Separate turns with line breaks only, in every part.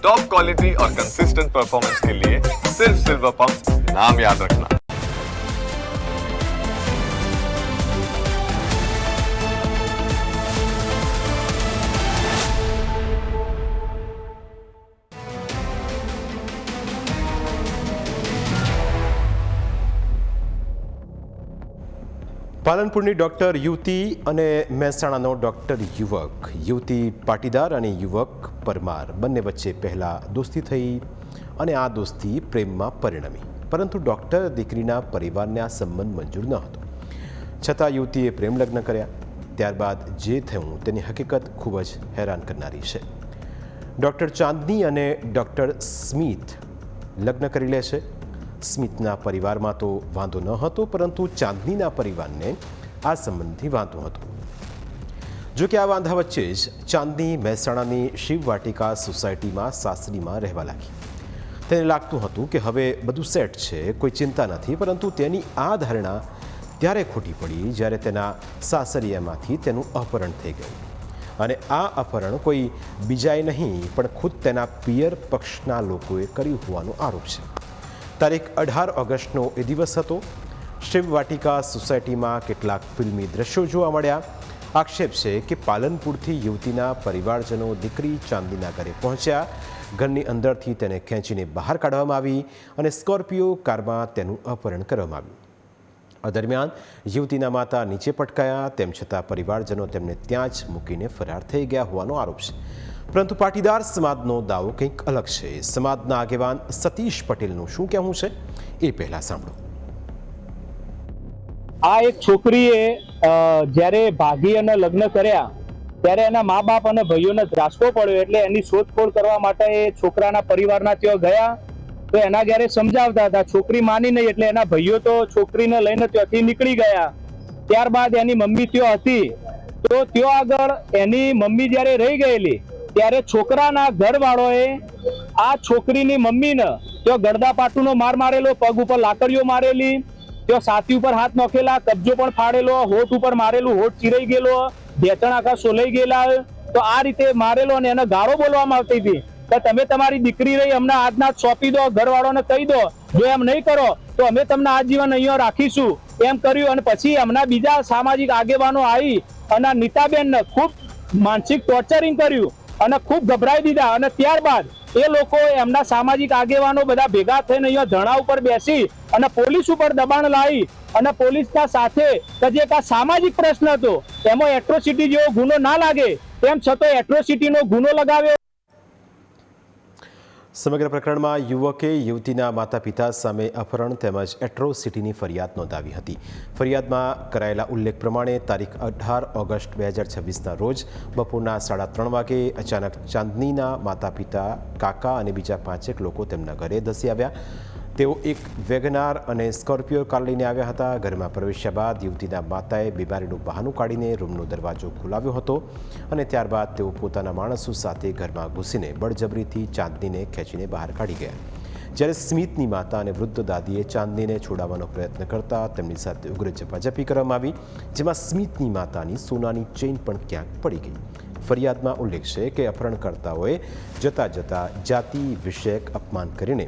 Top quality और consistent performance के लिए सिर्फ सिल्वर पंप नाम याद रखना।
પાલનપુરની ડૉક્ટર યુવતી અને મહેસાણાનો ડૉક્ટર યુવક, યુવતી પાટીદાર અને યુવક પરમાર બંને વચ્ચે પહેલાં દોસ્તી થઈ અને આ દોસ્તી પ્રેમમાં પરિણમી, પરંતુ ડૉક્ટર દીકરીના પરિવારને આ સંબંધ મંજૂર ન હતો. છતાં યુવતીએ પ્રેમ લગ્ન કર્યા. ત્યારબાદ જે થયું તેની હકીકત ખૂબ જ હેરાન કરનારી છે. ડૉક્ટર ચાંદની અને ડૉક્ટર સ્મિથ લગ્ન કરી લે છે. સ્મિથના પરિવારમાં તો વાંધો ન હતો, પરંતુ ચાંદનીના પરિવારને આ સંબંધથી વાંધો હતો. જો કે આ વાંધા વચ્ચે જ ચાંદની મહેસાણાની શિવ વાટિકા સોસાયટીમાં સાસરીમાં રહેવા લાગી. તેને લાગતું હતું કે હવે બધું સેટ છે, કોઈ ચિંતા નથી, પરંતુ તેની આ ધારણા ત્યારે ખોટી પડી જ્યારે તેના સાસરિયામાંથી તેનું અપહરણ થઈ ગયું. અને આ અપહરણ કોઈ બીજાએ નહીં પણ ખુદ તેના પિયર પક્ષના લોકોએ કર્યું હોવાનો આરોપ છે. તારીખ 18 ઓગસ્ટનો એ દિવસ હતો. શિવ વાટિકા સોસાયટીમાં કેટલાક ફિલ્મી દ્રશ્યો જોવા મળ્યા. આક્ષેપ છે કે પાલનપુરથી યુવતીના પરિવારજનો દીકરી ચાંદનીના ઘરે પહોંચ્યા. ઘરની અંદરથી તેને ખેંચીને બહાર કાઢવામાં આવી અને સ્કોર્પિયો કારમાં તેનું અપહરણ કરવામાં આવ્યું. આ દરમિયાન યુવતીના માતા નીચે પટકાયા. તેમ છતાં પરિવારજનો તેમને ત્યાં જ મૂકીને ફરાર થઈ ગયા હોવાનો આરોપ છે. પરંતુ પાટીદાર સમાજનો દાવો કંઈક અલગ છે. સમાજના આગેવાન સતીશ પટેલનું શું કહેવું છે એ પહેલા સાંભળો.
આ એક છોકરીએ જ્યારે ભાગી અને લગ્ન કર્યા ત્યારે એના મા બાપ અને ભાઈઓને ધ્રાસકો પડ્યો, એટલે એની શોધખોળ કરવા માટે એ છોકરાના પરિવારના ત્યાં ગયા. તો એના જ્યારે સમજાવતા હતા, છોકરી માની નહીં, એટલે એના ભાઈઓ તો છોકરીને લઈને ત્યાંથી નીકળી ગયા. ત્યારબાદ એની મમ્મી ત્યાં હતી, તો ત્યાં આગળ એની મમ્મી જ્યારે રહી ગયેલી ત્યારે છોકરાના ઘરવાળોએ આ છોકરીની મમ્મીને ત્યાં ગળદાપાટુનો માર મારેલો, પગ ઉપર લાકડીઓ મારેલી, ત્યાં છાતી ઉપર હાથ નોખેલા, કબજો પણ ફાડેલો, હોઠ ઉપર મારેલું, હોઠ ચીરાઈ ગયેલો, ઢેચણ આખા સોલાઈ ગયેલા. તો આ રીતે મારેલો અને એને ગાળો બોલવામાં આવતી હતી કે તમે તમારી દીકરી રહી અમને આજના સોંપી દો, ઘરવાળોને કહી દો, જો એમ નહીં કરો તો અમે તમને આજીવન અહીંયા રાખીશું, એમ કર્યું. અને પછી એમના બીજા સામાજિક આગેવાનો આવી અને નીતાબેનને ખૂબ માનસિક ટોર્ચરિંગ કર્યું અને ખૂબ ગભરાઈ દીધા. અને ત્યારબાદ એ લોકો એમના સામાજિક આગેવાનો બધા ભેગા થઈને અહીંયા ધરણા ઉપર બેસી અને પોલીસ ઉપર દબાણ લાવી અને પોલીસના સાથે જે એક આ સામાજિક પ્રશ્ન હતો એમાં એટ્રોસિટી જેવો ગુનો ના લાગે તેમ છતાં એટ્રોસિટીનો ગુનો લગાવ્યો.
સમગ્ર પ્રકરણમાં યુવકે યુવતીના માતા પિતા સામે અપહરણ તેમજ એટ્રોસિટીની ફરિયાદ નોંધાવી હતી. ફરિયાદમાં કરાયેલા ઉલ્લેખ પ્રમાણે તારીખ 18 ઓગસ્ટ 2026ના રોજ બપોરના 3:30 વાગે અચાનક ચાંદનીના માતા પિતા, કાકા અને બીજા 5 લોકો તેમના ઘરે ધસી આવ્યા. તેઓ એક વેગનાર અને સ્કોર્પિયો કાર લઈને આવ્યા હતા. ઘરમાં પ્રવેશ્યા બાદ યુવતીના માતાએ બીમારીનું બહાનું કાઢીને રૂમનો દરવાજો ખોલાવ્યો હતો અને ત્યારબાદ તેઓ પોતાના માણસો સાથે ઘરમાં ઘૂસીને બળજબરીથી ચાંદનીને ખેંચીને બહાર કાઢી ગયા. જ્યારે સ્મિથની માતા અને વૃદ્ધ દાદીએ ચાંદનીને છોડાવવાનો પ્રયત્ન કરતા તેમની સાથે ઉગ્ર ઝપાઝપી કરવામાં આવી, જેમાં સ્મિથની માતાની સોનાની ચેઇન પણ ક્યાંક પડી ગઈ. ફરિયાદમાં ઉલ્લેખ છે કે અપહરણકર્તાઓએ જતાં જતાં જાતિ વિષયક અપમાન કરીને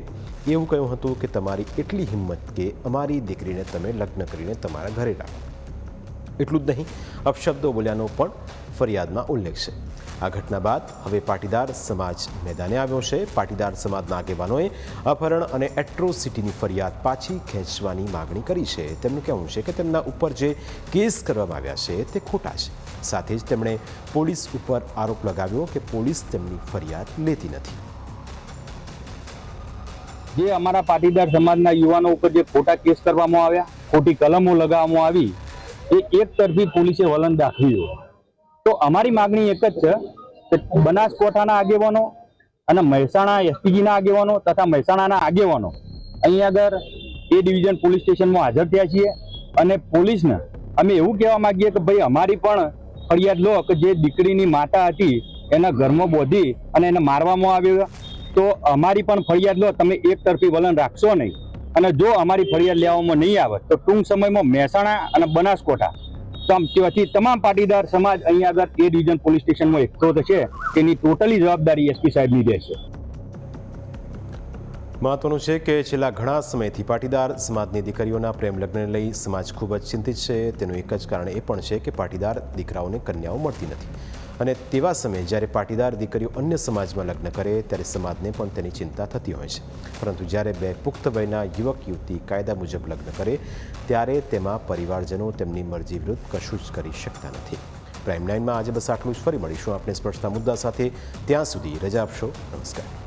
એવું કહ્યું હતું કે તમારી એટલી હિંમત કે અમારી દીકરીને તમે લગ્ન કરીને તમારા ઘરે રાખો. એટલું જ નહીં, અપશબ્દો બોલ્યાનો પણ ફરિયાદમાં ઉલ્લેખ છે. આ ઘટના બાદ હવે પાટીદાર સમાજ મેદાને આવ્યો છે. પાટીદાર સમાજના આગેવાનોએ અપહરણ અને એટ્રોસિટીની ફરિયાદ પાછી ખેંચવાની માગણી કરી છે. તેમનું કહેવું છે કે તેમના ઉપર જે કેસ કરવામાં આવ્યા છે તે ખોટા છે. સાથે જ તેમણે પોલીસ ઉપર આરોપ લગાવ્યો કે પોલીસ તેમની ફરિયાદ લેતી નથી.
જે અમારા પાટીદાર સમાજના યુવાનો ઉપર જે ખોટા કેસ કરવામાં આવ્યા, ખોટી કલમો લગાવવામાં આવી, એ એક તરફી પોલીસે વલણ દાખવ્યું. તો અમારી માગણી એક જ છે કે બનાસકાંઠાના આગેવાનો અને મહેસાણા એસપીજીના આગેવાનો તથા મહેસાણાના આગેવાનો અહીં આગળ એ ડિવિઝન પોલીસ સ્ટેશનમાં હાજર થયા છીએ અને પોલીસને અમે એવું કહેવા માંગીએ કે ભાઈ અમારી પણ ફરિયાદ લો કે જે દીકરીની માતા હતી એના ઘરમાં બોધી અને એને મારવામાં આવ્યો, તો અમારી પણ ફરિયાદ લો. તમે એક તરફી વલણ રાખશો નહીં અને જો અમારી ફરિયાદ લેવામાં નહીં આવે તો ટૂંક સમયમાં મહેસાણા અને બનાસકાંઠા ત્યાંથી તમામ પાટીદાર સમાજ અહીંયા આગળ એ ડિવિઝન પોલીસ સ્ટેશનમાં એકઠો થશે. તેની ટોટલી જવાબદારી એસપી સાહેબની રહેશે.
મહત્વનું છે કે છેલ્લા ઘણા સમયથી પાટીદાર સમાજની દીકરીઓના પ્રેમ લગ્નને લઈ સમાજ ખૂબ જ ચિંતિત છે. તેનું એક જ કારણ એ પણ છે કે પાટીદાર દીકરાઓને કન્યાઓ મળતી નથી અને તેવા સમયે જ્યારે પાટીદાર દીકરીઓ અન્ય સમાજમાં લગ્ન કરે ત્યારે સમાજને પણ તેની ચિંતા થતી હોય છે. પરંતુ જ્યારે બે પુખ્ત વયના યુવક યુવતી કાયદા મુજબ લગ્ન કરે ત્યારે તેમાં પરિવારજનો તેમની મરજી વિરુદ્ધ કશું જ કરી શકતા નથી. પ્રાઇમ 9માં આજે બસ આટલું જ. ફરી મળીશું આપણે સ્પર્શતા મુદ્દા સાથે. ત્યાં સુધી રજા આપશો. નમસ્કાર.